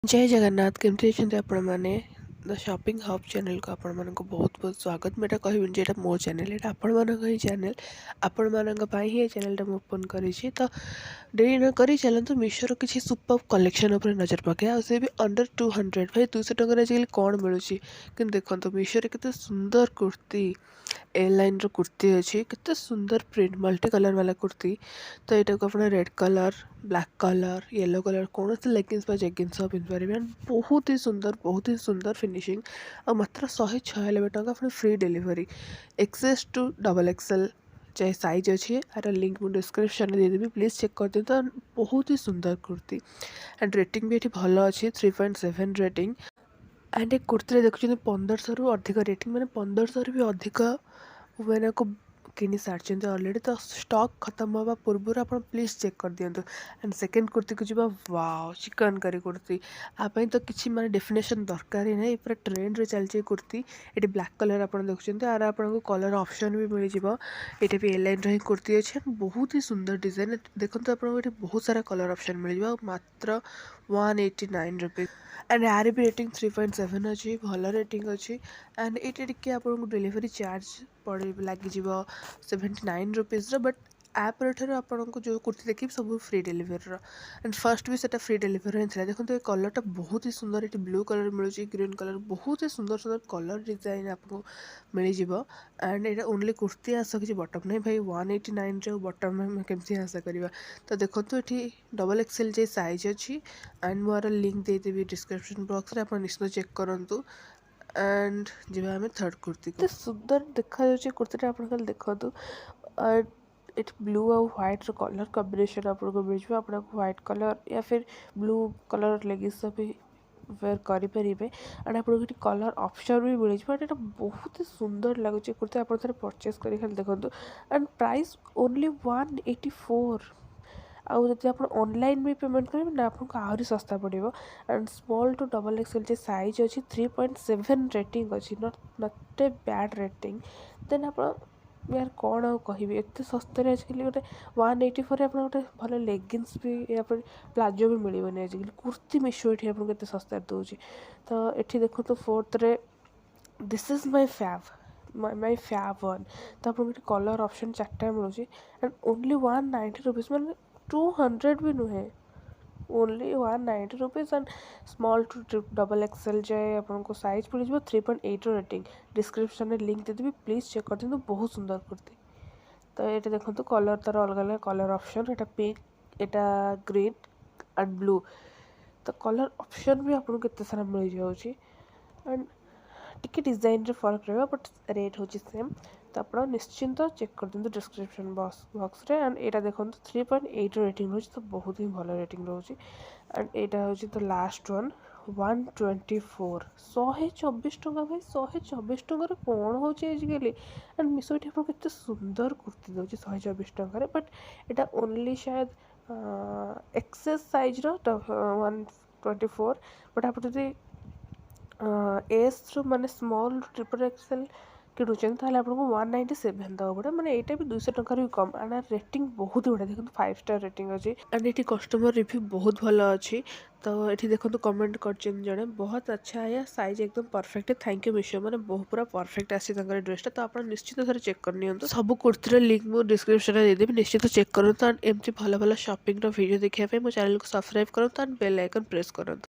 जय जगन्नाथ केमती अच्छे आपण मैंने द शॉपिंग हब चैनल को आपण मानक बहुत बहुत स्वागत। मैं कहबी जे मो चैनल यहाँ आपण मानक ही चैनल आपण मानक ही चैनल टा ओपन करी तो डेरी न करी चलतु मीशोर किसी सुपर कलेक्शन उपर नजर पकड़ा से भी अंडर 200 भाई 200 टकर आजिकल कौन मिलूँ कि देखो मीशोर केते सुंदर कुर्ती एयरलाइन कुर्ती अच्छी केते सुंदर प्रिंट मल्टी कलर वाला कुर्ती। तो यहाँ को अपना red colour black colour yellow colour कौन से लेगिंग्स जेगिंग्स पिंधि बहुत ही सुंदर फिनिशिंग और मात्र 196 टका अपने free delivery XS to double XL चाहे साइज अच्छी यार लिंक मुझे डिस्क्रिप्शन में देदेवी प्लीज चेक कर दिखाँ। तो बहुत ही सुंदर कुर्ती एंड रेटिंग भी ये भल अच्छी 3.7 रेटिंग एंड एक कुर्ती देखुं 1500 रु अधिक रेटिंग मैंने 1500 भी अधिक मैंने को किनी सारी अलरेडी। तो स्टॉक खत्म होगा पूर्व आप प्लीज चेक कर दिंतु। एंड सेकेंड कुर्ती को जीवा वाओ चिकन करी कुर्ती आप तो किसी माने डेफिनेशन दरकार ही नहीं पूरा ट्रेंड रे चलती कुर्ती। ये ब्लैक कलर आप देखुं आर आपको कलर ऑप्शन भी मिल जाव ये भी एयरलाइन ही कुर्ती अच्छे बहुत ही सुंदर डिजाइन देखो आपको ये बहुत सारा कलर ऑप्शन मिल जाव मात्र 189 रुपीज एंड यार भी रेटिंग 3.7 अच्छी भल रेटिंग अच्छी एंड ये टी आपको डिलीवरी चार्ज पड़े लगे 79 रुपीज बट आप आपको जो कुर्ती देखिए सब फ्री डिलीवरी एंड फर्स्ट भी सेटा फ्री डिलीवरी था। देखो ये कलरटा बहुत ही सुंदर ये ब्लू कलर मिलूँ ग्रीन कलर बहुत ही सुंदर सुंदर कलर डिजाइन आपको मिल जाव एंड ये ओनली कुर्ती आस कि बटम नहीं भाई 189 बटम में केमती आशा करवा। तो देखो ये डबल एक्सएल जे साइज अच्छी एंड मोर लिंक देदेवी डिस्क्रिप्शन बॉक्स रे आप निश्चित चेक करूँ। एंड जब आम थर्ड कुर्ती को सुंदर देखा कुर्तीटा आप देखो ये ब्लू और व्हाइट कलर कॉम्बिनेशन आपको मिल जाए आपको व्हाइट कलर या फिर ब्लू कलर लेगिंग्स भी वेयर करेंगे एंड आपको ये कलर ऑप्शन भी मिल जाए। ये बहुत ही सुंदर लगुच कुर्ती आप परचेस कर देखो एंड प्राइस ओनली 184 आउ जब आप ऑनलाइन भी पेमेंट करेंगे ना आपको आहरी सस्ता पड़ो and small to double XL जो साइज अच्छी 3.7 रेटिंग अच्छी not a bad rating then आप यार कौन आउ कह एत सस्ते आजिकल गोटे 184 आप गोटे भल लेगिंग्स भी या फिर प्लाजो भी मिलनी आजिकल कुर्ती मीशो ये आपको केते सस्ता दूसरी। तो ये देखो तो फोर्थ रे this is my fav one तो आपको कलर ऑप्शन 4टा मिलूँ एंड ओनली 190 रुपीज मैंने 200 भी नुहे only 190 rupees and small to double XL जाए आपको साइज पड़ जाए 3.8 रेटिंग डिस्क्रिप्शन में लिंक देदेवी प्लीज चेक कर दिखाँ। बहुत सुंदर कुर्ती। तो ये देखो कलर तार अलग अलग कलर ऑप्शन ये पिंक यहाँ ग्रीन एंड ब्लू तो कलर ऑप्शन भी आपको केते सारा मिल जाऊँगी एंड टिके डिजाइन रे फर्क रहा बट रेट हूँ सेम। तो आप निश्चिंत चेक कर दिखाँ डिस्क्रिप्शन बॉक्स रे एंड यहाँ देखो 3.8 रेटिंग रोचे तो बहुत ही भल रेटिंग रोचे एंड यहाँ हूँ तो लास्ट वन 124 124 टका भाई 124 टकर कौन हो आजिकल एंड मिशो ये आपको केते सुंदर कुर्ती दूसरी 124 टकर बट यहाँ ओनली शायद एक्सेस साइज 124 बट आप एस रु माने स्मॉल ट्रिपल एक्सएल किणुचें तो आपको 197 दवा पड़े मैंने यहाँ भी 200 टकर भी कम एंड रेटिंग बहुत ही बढ़िया देखो 5 स्टार रेटिंग अच्छी एंड ये कस्टमर रिव्यू बहुत भल अच्छी। तो ये देखो कमेंट कर जड़े बहुत अच्छा है साइज एकदम परफेक्ट थैंक यू मीशो मैंने बहुत पूरा परफेक्ट आसी ड्रेसटा। तो आप निश्चित थे चेक करनी सब कुर्तीर लिंक मुझे डिस्क्रिप्शन में देदेवी निश्चित चेक करूँ एंड एमती भल भल शॉपिंग वीडियो देखा मो चैनल को सब्सक्राइब करूँ एंड बेल आइकन प्रेस करूँ।